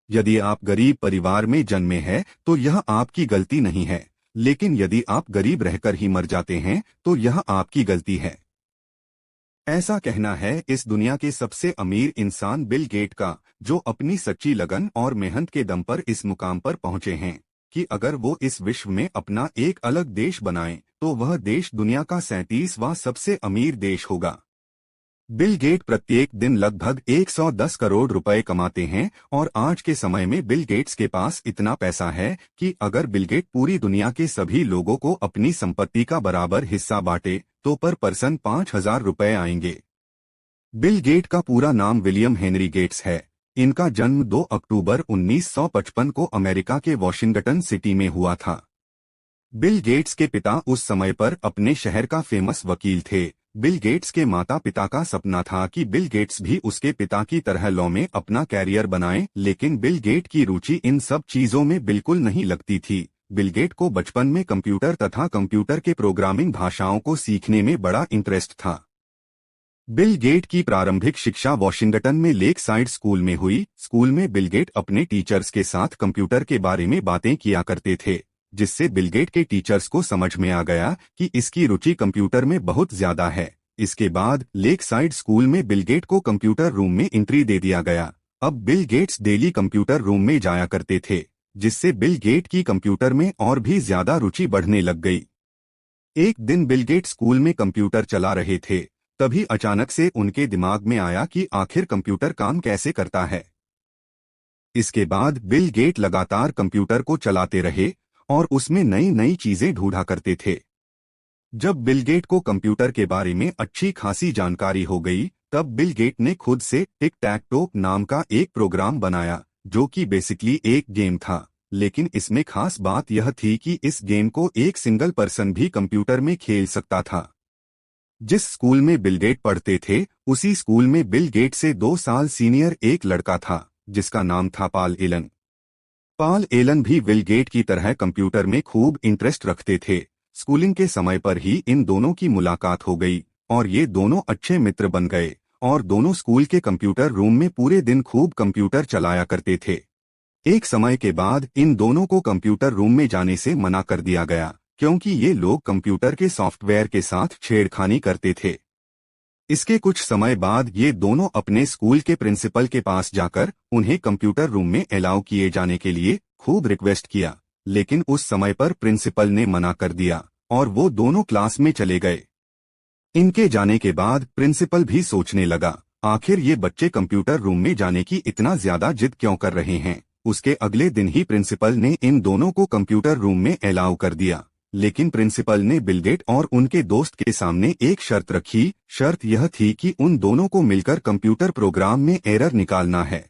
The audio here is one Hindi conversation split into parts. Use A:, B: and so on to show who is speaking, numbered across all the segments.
A: यदि आप गरीब परिवार में जन्मे हैं तो यह आपकी गलती नहीं है, लेकिन यदि आप गरीब रहकर ही मर जाते हैं तो यह आपकी गलती है। ऐसा कहना है इस दुनिया के सबसे अमीर इंसान बिल गेट का, जो अपनी सच्ची लगन और मेहनत के दम पर इस मुकाम पर पहुंचे हैं कि अगर वो इस विश्व में अपना एक अलग देश बनाएं तो वह देश दुनिया का 37वां सबसे अमीर देश होगा। बिल गेट प्रत्येक दिन लगभग 110 करोड़ रुपए कमाते हैं और आज के समय में बिल गेट्स के पास इतना पैसा है कि अगर बिल गेट पूरी दुनिया के सभी लोगों को अपनी संपत्ति का बराबर हिस्सा बांटे तो पर पर्सन 5,000 रुपए आएंगे। बिल गेट का पूरा नाम विलियम हेनरी गेट्स है। इनका जन्म 2 अक्टूबर 1955 को अमेरिका के वॉशिंगटन सिटी में हुआ था। बिल गेट्स के पिता उस समय पर अपने शहर का फेमस वकील थे। बिल गेट्स के माता पिता का सपना था कि बिल गेट्स भी उसके पिता की तरह लॉ में अपना कैरियर बनाएं, लेकिन बिल गेट की रुचि इन सब चीजों में बिल्कुल नहीं लगती थी। बिल गेट को बचपन में कंप्यूटर तथा कंप्यूटर के प्रोग्रामिंग भाषाओं को सीखने में बड़ा इंटरेस्ट था। बिल गेट की प्रारंभिक शिक्षा वॉशिंगटन में लेक साइड स्कूल में हुई। स्कूल में बिल गेट अपने टीचर्स के साथ कंप्यूटर के बारे में बातें किया करते थे, जिससे बिल गेट के टीचर्स को समझ में आ गया कि इसकी रुचि कंप्यूटर में बहुत ज्यादा है। इसके बाद लेक साइड स्कूल में बिल गेट को कंप्यूटर रूम में एंट्री दे दिया गया। अब Bill Gates daily computer room में जाया करते थे, जिससे बिल गेट की कंप्यूटर में और भी ज्यादा रुचि बढ़ने लग गई। एक दिन बिल गेट स्कूल में कंप्यूटर चला रहे थे, तभी अचानक से उनके दिमाग में आया कि आखिर कंप्यूटर काम कैसे करता है। इसके बाद बिल गेट लगातार कंप्यूटर को चलाते रहे और उसमें नई नई चीजें ढूंढा करते थे। जब बिल गेट को कंप्यूटर के बारे में अच्छी खासी जानकारी हो गई, तब बिल गेट ने खुद से टिक टैक टो नाम का एक प्रोग्राम बनाया, जो कि बेसिकली एक गेम था। लेकिन इसमें खास बात यह थी कि इस गेम को एक सिंगल पर्सन भी कंप्यूटर में खेल सकता था। जिस स्कूल में बिल गेट पढ़ते थे, उसी स्कूल में बिल गेट से 2 साल सीनियर एक लड़का था, जिसका नाम था पॉल एलन। पॉल एलन भी बिल गेट की तरह कंप्यूटर में खूब इंटरेस्ट रखते थे। स्कूलिंग के समय पर ही इन दोनों की मुलाकात हो गई और ये दोनों अच्छे मित्र बन गए और दोनों स्कूल के कंप्यूटर रूम में पूरे दिन खूब कंप्यूटर चलाया करते थे। एक समय के बाद इन दोनों को कंप्यूटर रूम में जाने से मना कर दिया गया, क्योंकि ये लोग कंप्यूटर के सॉफ्टवेयर के साथ छेड़खानी करते थे। इसके कुछ समय बाद ये दोनों अपने स्कूल के प्रिंसिपल के पास जाकर उन्हें कंप्यूटर रूम में अलाउ किए जाने के लिए खूब रिक्वेस्ट किया, लेकिन उस समय पर प्रिंसिपल ने मना कर दिया और वो दोनों क्लास में चले गए। इनके जाने के बाद प्रिंसिपल भी सोचने लगा, आखिर ये बच्चे कंप्यूटर रूम में जाने की इतना ज्यादा जिद क्यों कर रहे हैं। उसके अगले दिन ही प्रिंसिपल ने इन दोनों को कंप्यूटर रूम में अलाउ कर दिया, लेकिन प्रिंसिपल ने बिल गेट और उनके दोस्त के सामने एक शर्त रखी। शर्त यह थी कि उन दोनों को मिलकर कंप्यूटर प्रोग्राम में एरर निकालना है।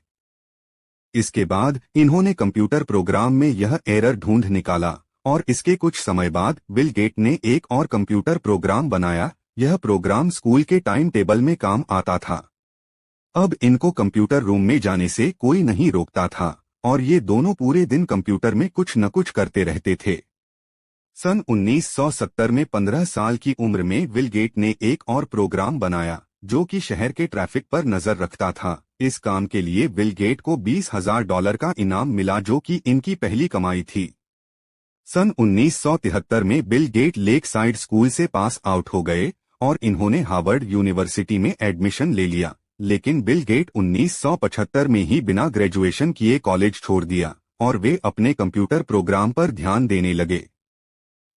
A: इसके बाद इन्होंने कंप्यूटर प्रोग्राम में यह एरर ढूंढ निकाला और इसके कुछ समय बाद बिल गेट ने एक और कंप्यूटर प्रोग्राम बनाया। यह प्रोग्राम स्कूल के टाइम टेबल में काम आता था। अब इनको कंप्यूटर रूम में जाने से कोई नहीं रोकता था और ये दोनों पूरे दिन कंप्यूटर में कुछ न कुछ करते रहते थे। सन 1970 में 15 साल की उम्र में बिल गेट ने एक और प्रोग्राम बनाया, जो कि शहर के ट्रैफिक पर नजर रखता था। इस काम के लिए बिल गेट को $20,000 का इनाम मिला, जो कि इनकी पहली कमाई थी। सन 1973 में Bill Gates Lakeside school से पास आउट हो गए और इन्होंने हार्वर्ड यूनिवर्सिटी में एडमिशन ले लिया, लेकिन बिल गेट 1975 में ही बिना ग्रेजुएशन किए कॉलेज छोड़ दिया और वे अपने कंप्यूटर प्रोग्राम पर ध्यान देने लगे।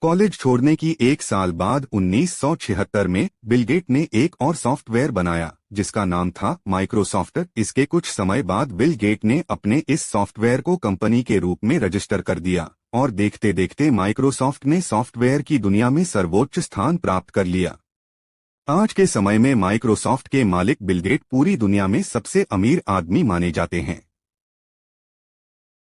A: कॉलेज छोड़ने की 1 साल बाद 1976 में बिल गेट ने एक और सॉफ्टवेयर बनाया, जिसका नाम था माइक्रोसॉफ्ट। इसके कुछ समय बाद बिल गेट ने अपने इस सॉफ्टवेयर को कंपनी के रूप में रजिस्टर कर दिया और देखते देखते माइक्रोसॉफ्ट ने सॉफ्टवेयर की दुनिया में सर्वोच्च स्थान प्राप्त कर लिया। आज के समय में माइक्रोसॉफ्ट के मालिक बिल गेट पूरी दुनिया में सबसे अमीर आदमी माने जाते हैं।